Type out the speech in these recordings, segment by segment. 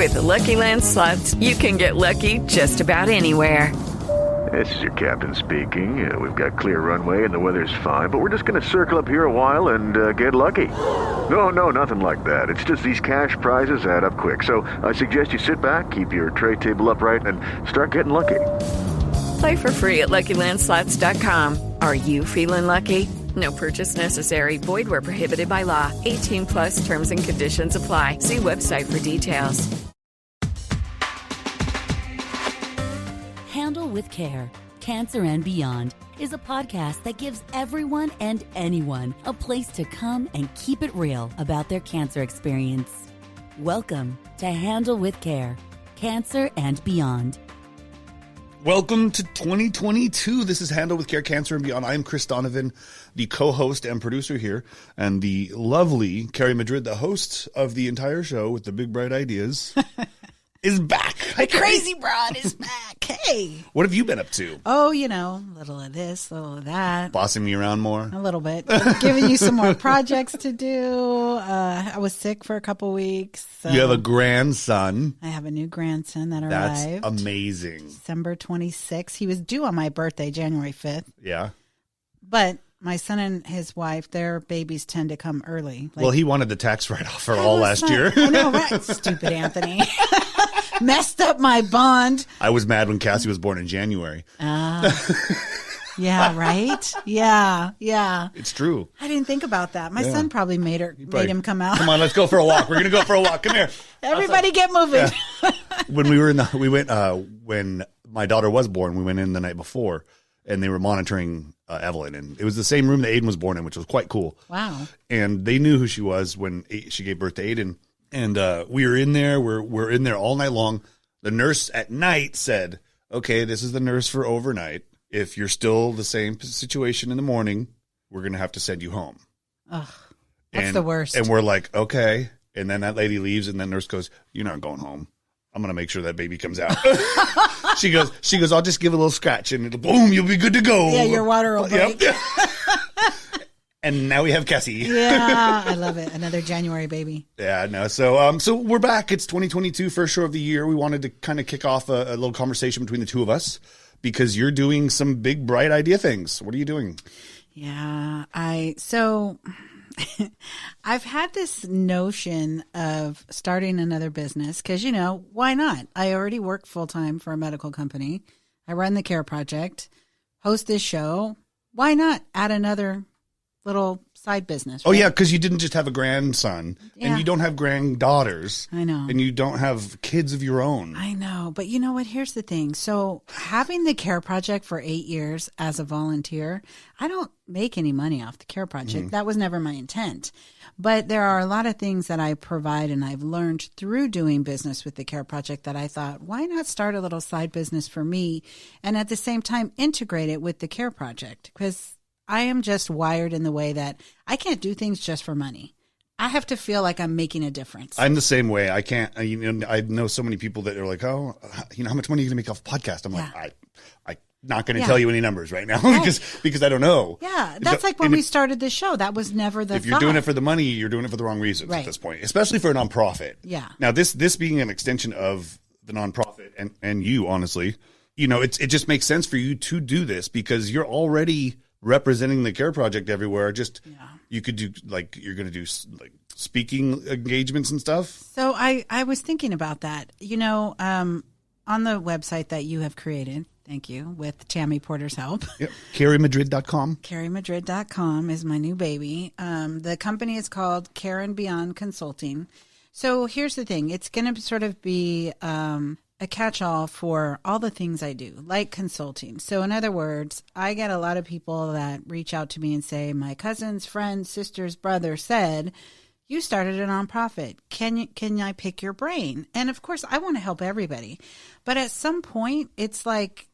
With the Lucky Land Slots, you can get lucky just about anywhere. This is your captain speaking. We've got clear runway and the weather's fine, but we're just going to circle up here a while and get lucky. No, nothing like that. It's just these cash prizes add up quick. So I suggest you sit back, keep your tray table upright, and start getting lucky. Play for free at LuckyLandSlots.com. Are you feeling lucky? No purchase necessary. Void where prohibited by law. 18 plus terms and conditions apply. See website for details. Handle with Care, Cancer and Beyond is a podcast that gives everyone and anyone a place to come and keep it real about their cancer experience. Welcome to Handle with Care, Cancer and Beyond. Welcome to 2022. This is Handle with Care, Cancer and Beyond. I am Chris Donovan, the co-host and producer here, and the lovely Carrie Madrid, the host of the entire show with the big bright ideas, is back. The crazy broad is back. Hey. What have you been up to? Oh, you know, a little of this, a little of that. Bossing me around more? A little bit. Giving you some more projects to do. I was sick for a couple weeks. So you have a grandson. I have a new grandson that That's arrived. amazing. December 26th. He was due on my birthday, January 5th. Yeah. But my son and his wife, their babies tend to come early. Well, he wanted the tax write-off for all last year. I know, right? Stupid Anthony. Messed up my bond. I was mad when Cassie was born in January. Yeah, right? Yeah. It's true. I didn't think about that. My son probably made him come out. Come on, let's go for a walk. We're going to go for a walk. Come here. Everybody get moving. Yeah. When when my daughter was born, we went in the night before, and they were monitoring Evelyn, and it was the same room that Aiden was born in, which was quite cool. Wow. And they knew who she was when she gave birth to Aiden, and we were in there. We're in there all night long. The nurse at night said, "Okay, this is the nurse for overnight. If you're still the same situation in the morning, we're going to have to send you home." Ugh, that's the worst. And we're like, okay. And then that lady leaves, and the nurse goes, "You're not going home. I'm going to make sure that baby comes out." She goes, "I'll just give it a little scratch, and it'll boom, you'll be good to go." Yeah, your water will break. Yep. And now we have Cassie. Yeah, I love it. Another January baby. Yeah, no. So we're back. It's 2022, first show of the year. We wanted to kind of kick off a little conversation between the two of us because you're doing some big, bright idea things. What are you doing? Yeah, I've had this notion of starting another business because, why not? I already work full-time for a medical company. I run the Care Project, host this show. Why not add another little side business? Right? Oh, yeah, because you didn't just have a grandson, and you don't have granddaughters. I know. And you don't have kids of your own. I know. But you know what? Here's the thing. So having the Care Project for 8 years as a volunteer, I don't make any money off the Care Project. Mm-hmm. That was never my intent. But there are a lot of things that I provide and I've learned through doing business with the Care Project that I thought, why not start a little side business for me and at the same time integrate it with the Care Project? Because I am just wired in the way that I can't do things just for money. I have to feel like I'm making a difference. I'm the same way. I can't, I know so many people that are like, oh, how much money are you going to make off a podcast? I'm like, I'm not going to tell you any numbers right now because I don't know. Yeah. That's like when we started this show. That was never the If you're doing it for the money, you're doing it for the wrong reasons at this point, especially for a nonprofit. Yeah. Now, this being an extension of the nonprofit and you, honestly, it just makes sense for you to do this because you're already representing the Care Project everywhere. You could do you're going to do speaking engagements and stuff. So I was thinking about that, on the website that you have created. Thank you. With Tammy Porter's help. Yep. CarrieMadrid.com. CarrieMadrid.com is my new baby. The company is called Care and Beyond Consulting. So here's the thing. It's going to sort of be a catch-all for all the things I do, like consulting. So in other words, I get a lot of people that reach out to me and say, my cousin's friend, sister's brother said, you started a nonprofit. Can I pick your brain? And of course, I want to help everybody. But at some point, it's like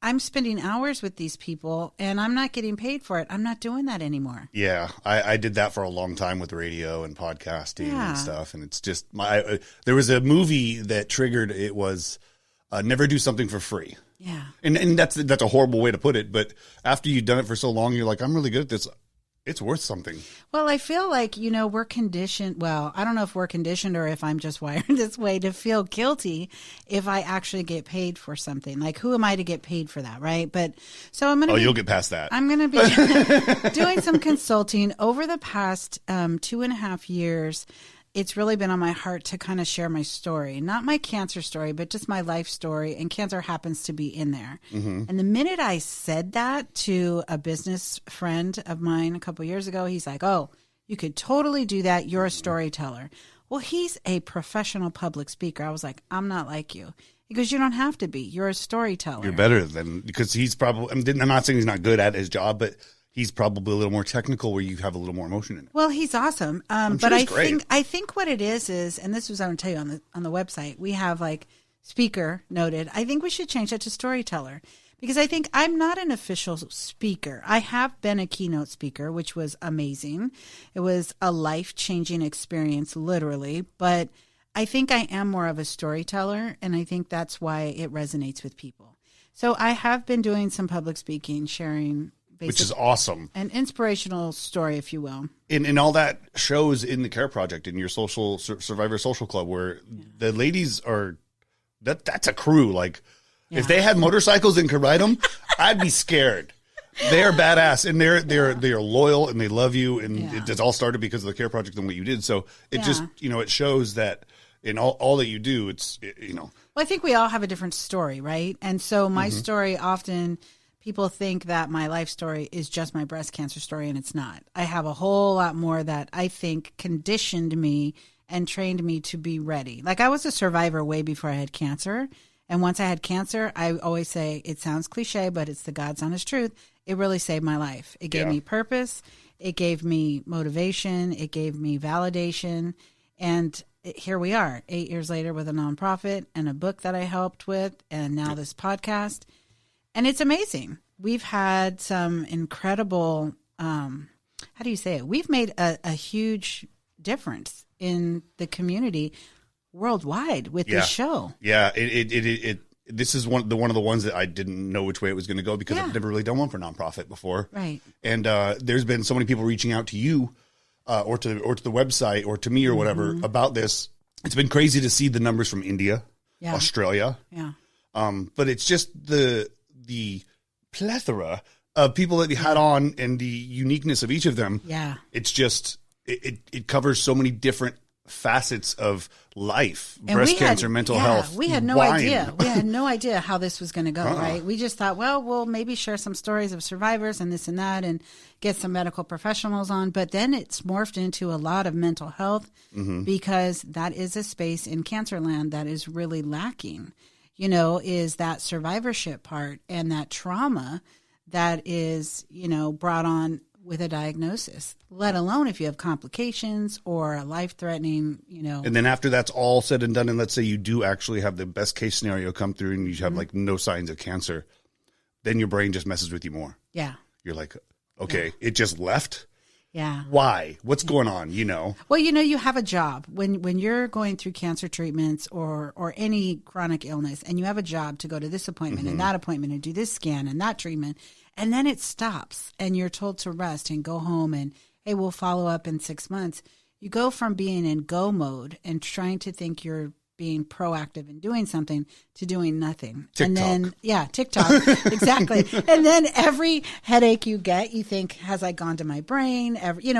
I'm spending hours with these people and I'm not getting paid for it. I'm not doing that anymore. Yeah, I did that for a long time with radio and podcasting and stuff. And it's just there was a movie that triggered it was never do something for free. Yeah. And that's a horrible way to put it. But after you've done it for so long, you're like, I'm really good at this. it's worth something. Well, I feel like, we're conditioned. Well, I don't know if we're conditioned or if I'm just wired this way to feel guilty if I actually get paid for something. Like, who am I to get paid for that, right? But so I'm going to you'll get past that. I'm going to be doing some consulting over the past 2.5 years. It's really been on my heart to kind of share my story, not my cancer story, but just my life story. And cancer happens to be in there. Mm-hmm. And the minute I said that to a business friend of mine a couple years ago, he's like, "Oh, you could totally do that. You're a storyteller." Well, he's a professional public speaker. I was like, "I'm not like you." He goes, "You don't have to be. You're a storyteller." You're better than, because he's probably, I'm not saying he's not good at his job, but he's probably a little more technical where you have a little more emotion in it. Well, he's awesome. But I think what it is, and this was, I want to tell you on the website, we have like speaker noted. I think we should change that to storyteller, because I think I'm not an official speaker. I have been a keynote speaker, which was amazing. It was a life-changing experience, literally. But I think I am more of a storyteller, and I think that's why it resonates with people. So I have been doing some public speaking, sharing, which is awesome. An inspirational story, if you will. And all that shows in the Care Project, in your social Survivor Social Club, where the ladies are, that's a crew. Like, if they had motorcycles and could ride them, I'd be scared. They're badass, and they're loyal, and they love you, and it all started because of the Care Project and what you did. So it just, it shows that in all that you do, Well, I think we all have a different story, right? And so my story often, people think that my life story is just my breast cancer story, and it's not. I have a whole lot more that I think conditioned me and trained me to be ready. Like, I was a survivor way before I had cancer. And once I had cancer, I always say, it sounds cliche, but it's the God's honest truth. It really saved my life. It gave me purpose. It gave me motivation. It gave me validation. And here we are, 8 years later, with a nonprofit and a book that I helped with, and now this podcast. And it's amazing. We've had some incredible, how do you say it? We've made a huge difference in the community worldwide with this show. Yeah, this is one of the ones that I didn't know which way it was going to go, because I've never really done one for nonprofit before. Right. And there's been so many people reaching out to you, or to the website, or to me, or whatever, about this. It's been crazy to see the numbers from India, Australia. Yeah. But it's just the plethora of people that you had on, and the uniqueness of each of them. Yeah. It's just, it covers so many different facets of life, and breast cancer, mental health. We had no idea. We had no idea how this was going to go, right? We just thought, well, we'll maybe share some stories of survivors and this and that, and get some medical professionals on. But then it's morphed into a lot of mental health, because that is a space in Cancerland that is really lacking. Is that survivorship part and that trauma that is, brought on with a diagnosis, let alone if you have complications or a life-threatening, And then after that's all said and done, and let's say you do actually have the best case scenario come through, and you have like no signs of cancer, then your brain just messes with you more. Yeah. You're like, okay, it just left? Yeah. Why? What's going on? Well, you have a job when you're going through cancer treatments or any chronic illness, and you have a job to go to this appointment and that appointment and do this scan and that treatment, and then it stops and you're told to rest and go home and, hey, we'll follow up in 6 months. You go from being in go mode and trying to think you're being proactive and doing something to doing nothing. TikTok. And then, TikTok, exactly. And then every headache you get, you think, has I gone to my brain?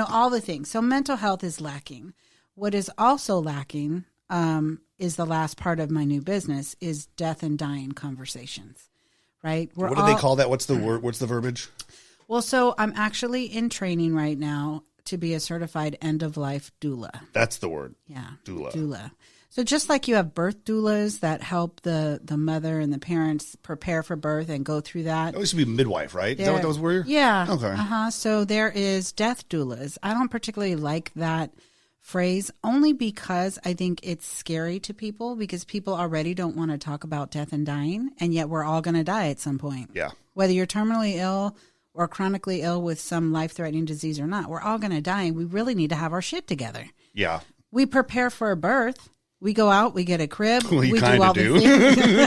All the things. So mental health is lacking. What is also lacking is the last part of my new business is death and dying conversations, right? What do they call that? What's the word? What's the verbiage? Well, so I'm actually in training right now to be a certified end-of-life doula. That's the word. Yeah. Doula. So just like you have birth doulas that help the mother and the parents prepare for birth and go through that. It used to be midwife, right? Is that what those were? Yeah. Okay. So there is death doulas. I don't particularly like that phrase, only because I think it's scary to people, because people already don't want to talk about death and dying, and yet we're all going to die at some point. Yeah. Whether you're terminally ill or chronically ill with some life-threatening disease or not, we're all going to die, and we really need to have our shit together. Yeah. We prepare for a birth. We go out, we get a crib, we do all do. the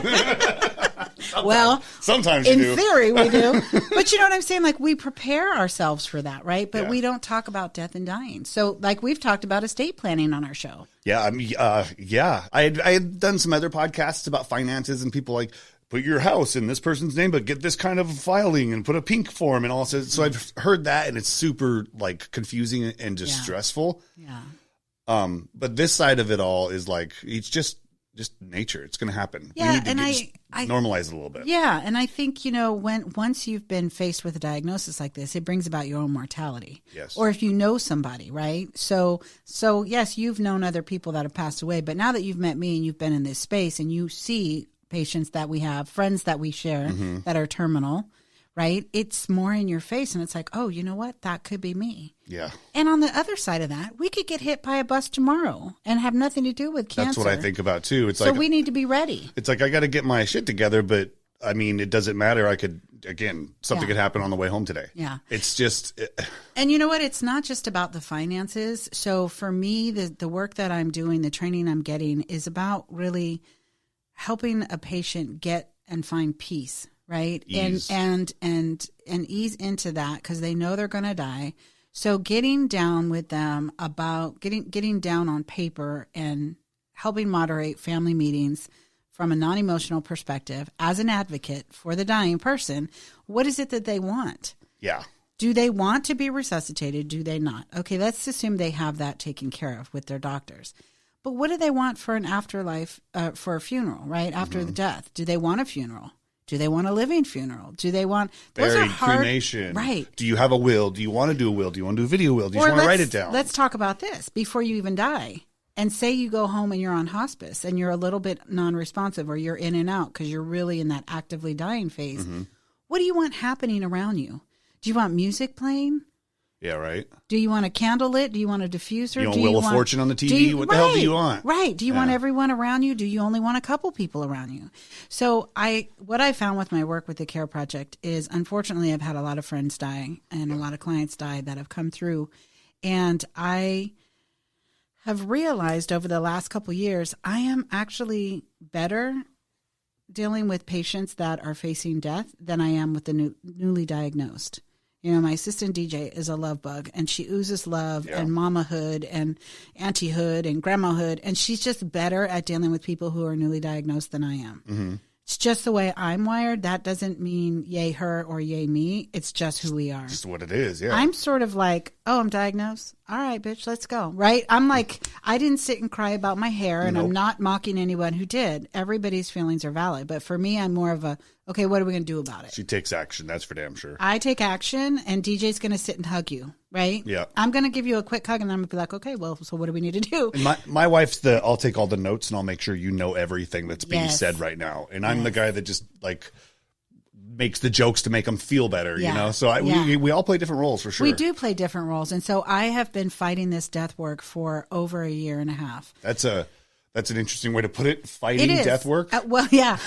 things. Well, sometimes you in do. theory we do. But you know what I'm saying? Like, we prepare ourselves for that, right? But Yeah. we don't talk about death and dying. So, like, we've talked about estate planning on our show. Yeah, I mean, yeah. I had done some other podcasts about finances, and people like, put your house in this person's name, but get this kind of filing and put a pink form and all. So I've heard that, and it's super like confusing and just stressful. Yeah. But this side of it all is like, it's just nature. It's going to happen. Yeah, we need to and I normalize it a little bit. Yeah, and I think, you know, once you've been faced with a diagnosis like this, it brings about your own mortality. Yes. Or if you know somebody, right? So yes, you've known other people that have passed away, but now that you've met me and you've been in this space and you see patients that we have, friends that we share that are terminal, right? It's more in your face, and it's like, oh, you know what? That could be me. Yeah. And on the other side of that, we could get hit by a bus tomorrow and have nothing to do with cancer. That's what I think about too. It's so like, we need to be ready. it's like, I got to get my shit together, but I mean, it doesn't matter. I could, again, something could happen on the way home today. Yeah. It's just, And you know what? It's not just about the finances. So for me, the work that I'm doing, the training I'm getting is about really helping a patient get and find peace, right? Ease. And ease into that because they know they're going to die. So getting down with them about getting down on paper and helping moderate family meetings from a non-emotional perspective as an advocate for the dying person. What is it that they want? yeah. Do they want to be resuscitated? Do they not? Okay, let's assume they have that taken care of with their doctors. But what do they want for an afterlife, for a funeral, right? After the death? Do they want a funeral? Do they want a living funeral? Do they want... Those are Buried, hard, cremation. right. Do you have a will? Do you want to do a will? Do you want to do a video will? Do you just want to write it down? Let's talk about this before you even die. And say you go home and you're on hospice and you're a little bit non-responsive or you're in and out because you're really in that actively dying phase. What do you want happening around you? Do you want music playing? Yeah, right. Do you want a candle lit? Do you want a diffuser? You want do Wheel of Fortune on the TV? What the hell do you want? Right. Do you want everyone around you? Do you only want a couple people around you? So what I found with my work with the CARE Project is, unfortunately, I've had a lot of friends die and a lot of clients die that have come through. And I have realized over the last couple of years, I am actually better dealing with patients that are facing death than I am with the newly diagnosed. You know, my assistant DJ is a love bug, and she oozes love and mamahood and auntie-hood and grandmahood, and she's just better at dealing with people who are newly diagnosed than I am. It's just the way I'm wired. That doesn't mean yay her or yay me. It's just who we are. Just what it is, yeah. I'm sort of like, oh, I'm diagnosed. All right, bitch, let's go. Right? I'm like, I didn't sit and cry about my hair, and I'm not mocking anyone who did. Everybody's feelings are valid. But for me, I'm more of a, okay, what are we going to do about it? She takes action. That's for damn sure. I take action, and DJ's going to sit and hug you, right? Yeah. I'm going to give you a quick hug, and I'm going to be like, okay, well, so what do we need to do? And my wife's I'll take all the notes and I'll make sure you know everything that's being Yes. said right now. And I'm the guy that just like makes the jokes to make them feel better, you know? So we all play different roles for sure. We do play different roles. And so I have been fighting this death work for over a year and a half. That's an interesting way to put it. Fighting It is. death work. Well, yeah.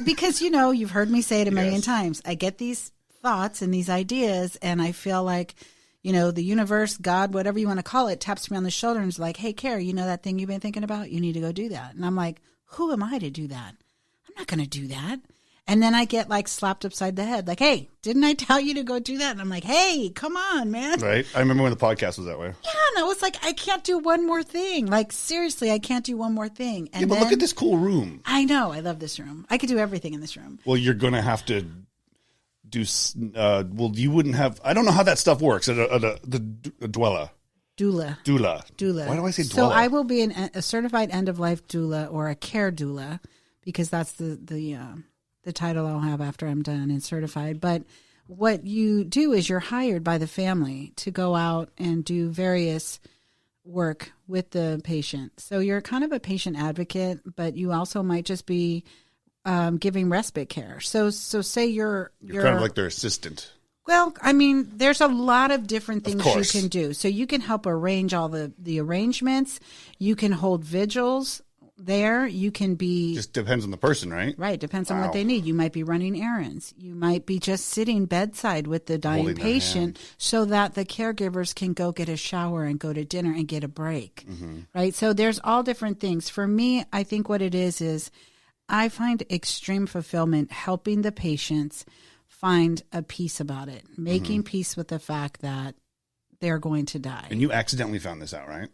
Because, you know, you've heard me say it a million times. I get these thoughts and these ideas, and I feel like, you know, the universe, God, whatever you want to call it, taps me on the shoulder and is like, hey, Carrie, you know that thing you've been thinking about? You need to go do that. And I'm like, who am I to do that? I'm not going to do that. And then I get like slapped upside the head, like, hey, didn't I tell you to go do that? And I'm like, hey, come on, man. Right. I remember when the podcast was that way. Yeah, and I was like, I can't do one more thing. Like, seriously, I can't do one more thing. And Yeah, but then, look at this cool room. I know. I love this room. I could do everything in this room. Well, you're going to have to do, you wouldn't have, I don't know how that stuff works at the dwella. Doula. Why do I say dwella? So I will be a certified end-of-life doula or a care doula because that's the title I'll have after I'm done and certified. But what you do is you're hired by the family to go out and do various work with the patient. So you're kind of a patient advocate, but you also might just be giving respite care. So say you're kind of like their assistant. Well, I mean, there's a lot of different things you course. can do. So you can help arrange all the arrangements. You can hold vigils there. You can be... Just depends on the person, right? Right. Depends on what they need. You might be running errands. You might be just sitting bedside with the dying Holding their patient so that the caregivers can go get a shower and go to dinner and get a break. Right. So there's all different things. For me, I think what it is I find extreme fulfillment helping the patients find a peace about it, making peace with the fact that they're going to die. And you accidentally found this out, right?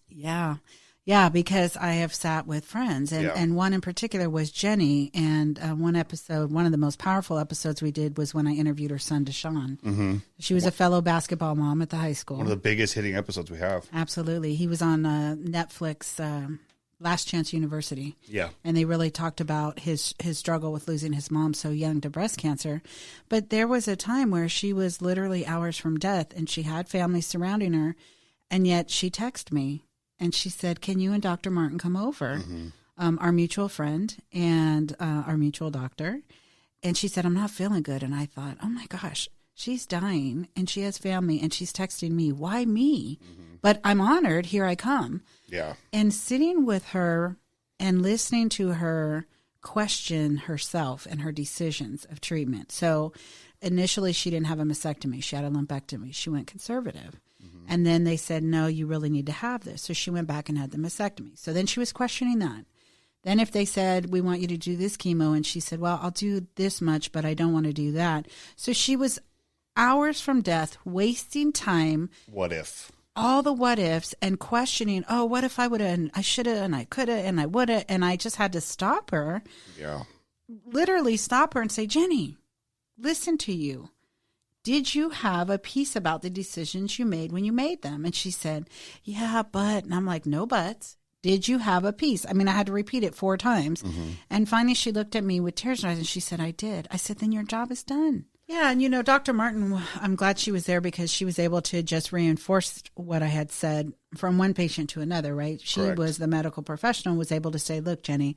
Yeah. Yeah, because I have sat with friends, and one in particular was Jenny. And one of the most powerful episodes we did was when I interviewed her son, Deshaun. Mm-hmm. She was a fellow basketball mom at the high school. One of the biggest hitting episodes we have. Absolutely. He was on Netflix, Last Chance University. Yeah. And they really talked about his struggle with losing his mom so young to breast cancer. But there was a time where she was literally hours from death, and she had family surrounding her, and yet she texted me. And she said, can you and Dr. Martin come over? Our mutual friend and our mutual doctor. And she said, I'm not feeling good. And I thought, oh my gosh, she's dying and she has family and she's texting me. Why me? But I'm honored. Here I come. Yeah. And sitting with her and listening to her question herself and her decisions of treatment. So initially she didn't have a mastectomy. She had a lumpectomy. She went conservative. And then they said, no, you really need to have this. So she went back and had the mastectomy. So then she was questioning that. Then if they said, we want you to do this chemo, and she said, well, I'll do this much, but I don't want to do that. So she was hours from death, wasting time. What if? All the what ifs and questioning, oh, what if I would have, and I should have, and I could have, and I would have. And I just had to stop her. Yeah. Literally stop her and say, Jenny, listen to you. Did you have a peace about the decisions you made when you made them? And she said, yeah, but. And I'm like, no buts. Did you have a peace? I mean, I had to repeat it 4 times. And finally she looked at me with tears in her eyes and she said, I did. I said, then your job is done. Yeah. And, Dr. Martin, I'm glad she was there because she was able to just reinforce what I had said from one patient to another, right? She Correct. was the medical professional, was able to say, look, Jenny,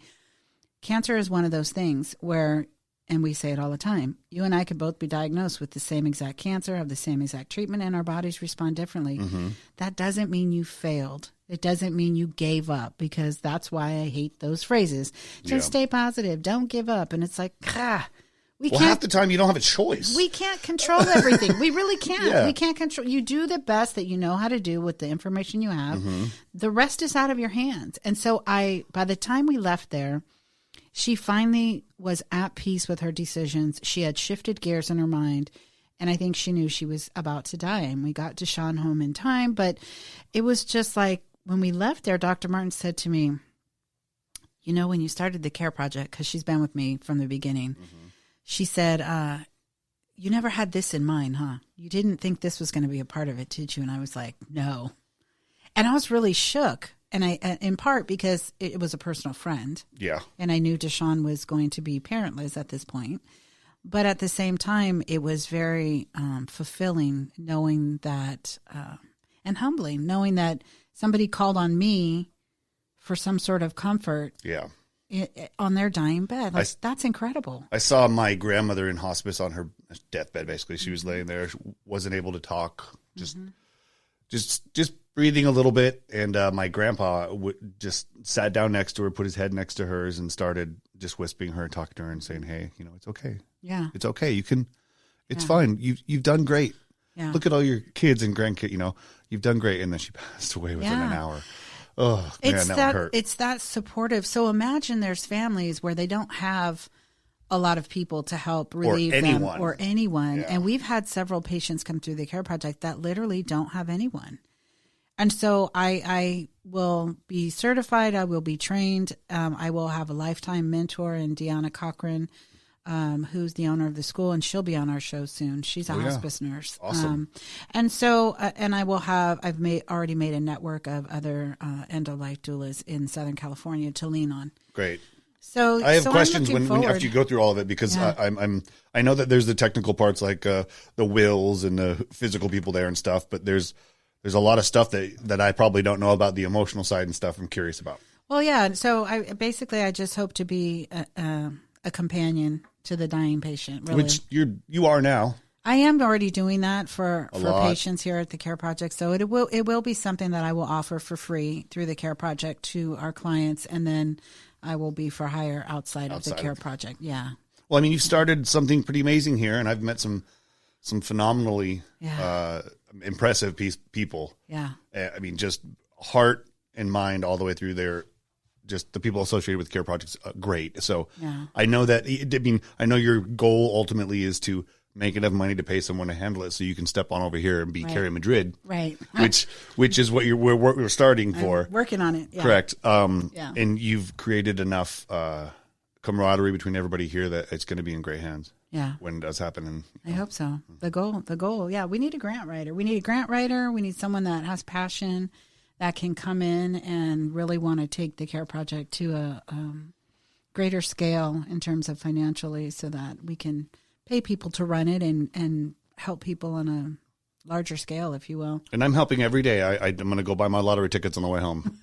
cancer is one of those things where, and we say it all the time, you and I could both be diagnosed with the same exact cancer, have the same exact treatment, and our bodies respond differently. That doesn't mean you failed. It doesn't mean you gave up, because that's why I hate those phrases. Just stay positive. Don't give up. And it's like, we can't. Half the time you don't have a choice. We can't control everything. We really can't. Yeah. We can't control. You do the best that you know how to do with the information you have. The rest is out of your hands. And so by the time we left there, she finally was at peace with her decisions. She had shifted gears in her mind, and I think she knew she was about to die. And we got Deshaun home in time, but it was just like when we left there, Dr. Martin said to me, when you started the CARE project, because she's been with me from the beginning, she said, you never had this in mind, huh? You didn't think this was going to be a part of it, did you? And I was like, no. And I was really shook. And in part because it was a personal friend. Yeah. And I knew Deshaun was going to be parentless at this point. But at the same time, it was very fulfilling knowing that, and humbling, knowing that somebody called on me for some sort of comfort. Yeah. On their dying bed. That's incredible. I saw my grandmother in hospice on her deathbed, basically. She was laying there, wasn't able to talk, just breathing a little bit, and my grandpa just sat down next to her, put his head next to hers, and started just whispering her, talking to her, and saying, "Hey, it's okay. Yeah, it's okay. You can. It's fine. You've done great. Yeah. Look at all your kids and grandkids. You've done great." And then she passed away within an hour. Oh man, that would hurt. It's that supportive. So imagine there's families where they don't have a lot of people to help relieve them or anyone. Yeah. And we've had several patients come through the CARE project that literally don't have anyone. And so I will be certified. I will be trained. I will have a lifetime mentor in Deanna Cochran, who's the owner of the school, and she'll be on our show soon. She's a hospice nurse. Awesome. And so, and I will I've already made a network of other end-of-life doulas in Southern California to lean on. Great. So I have questions when after you go through all of it, because I know that there's the technical parts like the wills and the physical people there and stuff, but there's a lot of stuff that I probably don't know about the emotional side and stuff I'm curious about. Well, yeah. So I just hope to be a companion to the dying patient, really. Which you are now. I am already doing that for lot. patients here at the CARE Project. So it will be something that I will offer for free through the CARE Project to our clients, and then I will be for hire outside of the CARE Project. Yeah. Well, I mean, you've started something pretty amazing here, and I've met some phenomenally impressive people. Yeah. I mean, just heart and mind all the way through there. just the people associated with care projects, great. So Yeah. I know that, I know your goal ultimately is to make enough money to pay someone to handle it so you can step on over here and be Right. Carrie Madrid. Right. Which is what we're starting for. Working on it. Yeah. Correct. Yeah. And you've created enough camaraderie between everybody here that it's going to be in great hands Yeah. when it does happen. And I hope so. The goal. Yeah. We need a grant writer. We need someone that has passion, that can come in and really want to take the care project to a greater scale in terms of financially, so that we can pay people to run it and help people on a larger scale, if you will. And I'm helping every day. I'm going to go buy my lottery tickets on the way home.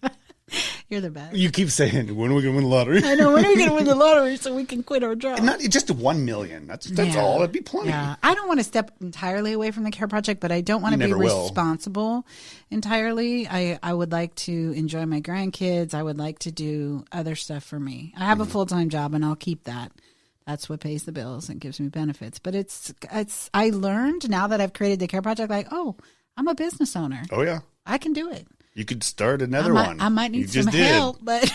You're the best. You keep saying, when are we going to win the lottery? I know. When are we going to win the lottery so we can quit our job? And not just 1 million. That's Yeah. all. That'd be plenty. Yeah, I don't want to step entirely away from the care project, but I don't want to be never will. responsible entirely. I would like to enjoy my grandkids. I would like to do other stuff for me. I have a full-time job, and I'll keep that. That's what pays the bills and gives me benefits. But it's I learned now that I've created the care project, like, oh, I'm a business owner. Oh, yeah. I can do it. You could start another one. I might You need some just did. help, but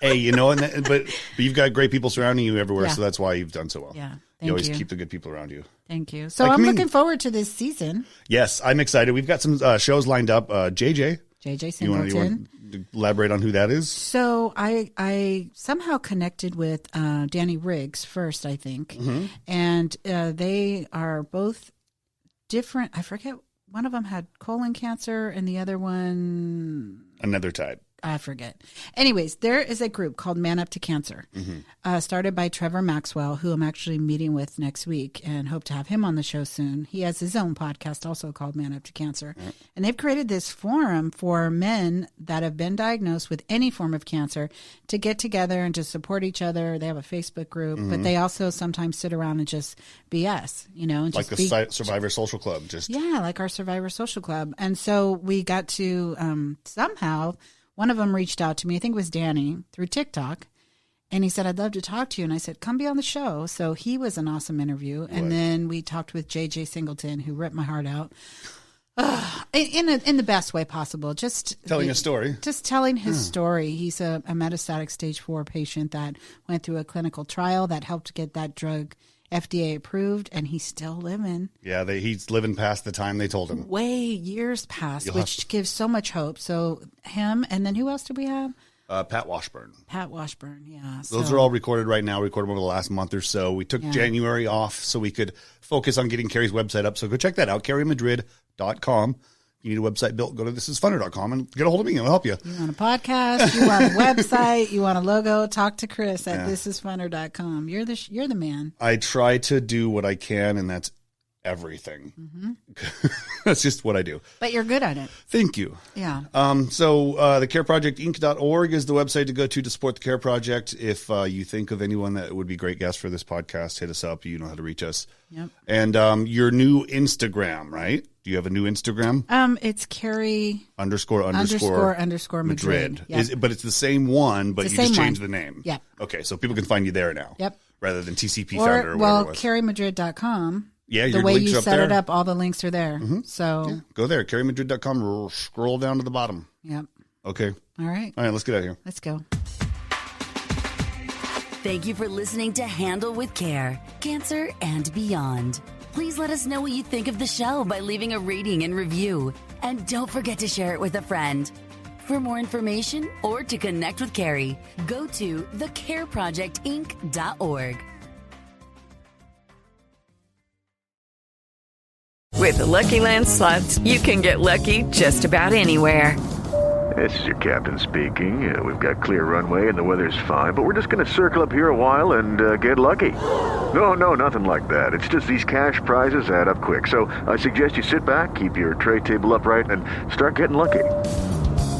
Hey, but you've got great people surrounding you everywhere, Yeah. so that's why you've done so well. Yeah. You always Thank you. keep the good people around you. Thank you. So Like I'm me. looking forward to this season. Yes, I'm excited. We've got some shows lined up. JJ, JJ you want Singleton. to elaborate on who that is? So I somehow connected with Danny Riggs first, I think, and they are both different. I forget. One of them had colon cancer, and the other one, Another type. I forget. Anyways, there is a group called Man Up to Cancer, started by Trevor Maxwell, who I'm actually meeting with next week and hope to have him on the show soon. He has his own podcast also called Man Up to Cancer. And they've created this forum for men that have been diagnosed with any form of cancer to get together and to support each other. They have a Facebook group, but they also sometimes sit around and just BS, and Like just the Survivor Social Club. Just yeah, like our Survivor Social Club. And so we got to somehow, one of them reached out to me, I think it was Danny, through TikTok. And he said, I'd love to talk to you. And I said, come be on the show. So he was an awesome interview. And then we talked with JJ Singleton, who ripped my heart out. In the best way possible. Just telling a story. Just telling his story. He's a metastatic stage 4 patient that went through a clinical trial that helped get that drug FDA approved, and he's still living. Yeah, he's living past the time they told him. Way years past, which gives so much hope. So him, and then who else do we have? Pat Washburn. Pat Washburn, yeah. Those are all recorded right now, recorded over the last month or so. We took January off so we could focus on getting Carrie's website up. So go check that out, carriemadrid.com. If you need a website built, go to thisisfunner.com and get a hold of me. I'll help you. You want a podcast, you want a website, you want a logo, talk to Chris at thisisfunner.com. You're the man. I try to do what I can, and that's everything. That's just what I do. But you're good at it. Thank you. Yeah. So thecareprojectinc.org is the website to go to support the Care Project. If you think of anyone that would be great guests for this podcast, hit us up. You know how to reach us. Yep. And your new Instagram, right? Do you have a new Instagram? It's Carrie Underscore Madrid. Yep. But it's the same one, but It's you the just same changed one. the name. Yep. Okay, so people can find you there now. Yep. Rather than TCP Founder or whatever it was. carriemadrid.com. Yeah, the your way links you are up set there. it up, all the links are there. So, Go there, carriemadrid.com. Scroll down to the bottom. yep. Okay. All right. All right, let's get out of here. Let's go. Thank you for listening to Handle with Care, Cancer and Beyond. Please let us know what you think of the show by leaving a rating and review. And don't forget to share it with a friend. For more information or to connect with Carrie, go to thecareprojectinc.org. With the Lucky Land Slots, you can get lucky just about anywhere. This is your captain speaking. We've got clear runway and the weather's fine, but we're just going to circle up here a while and get lucky. No, nothing like that. It's just these cash prizes add up quick. So I suggest you sit back, keep your tray table upright, and start getting lucky.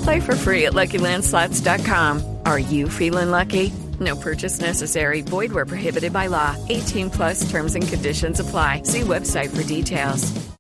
Play for free at LuckyLandSlots.com. Are you feeling lucky? No purchase necessary. Void where prohibited by law. 18+ terms and conditions apply. See website for details.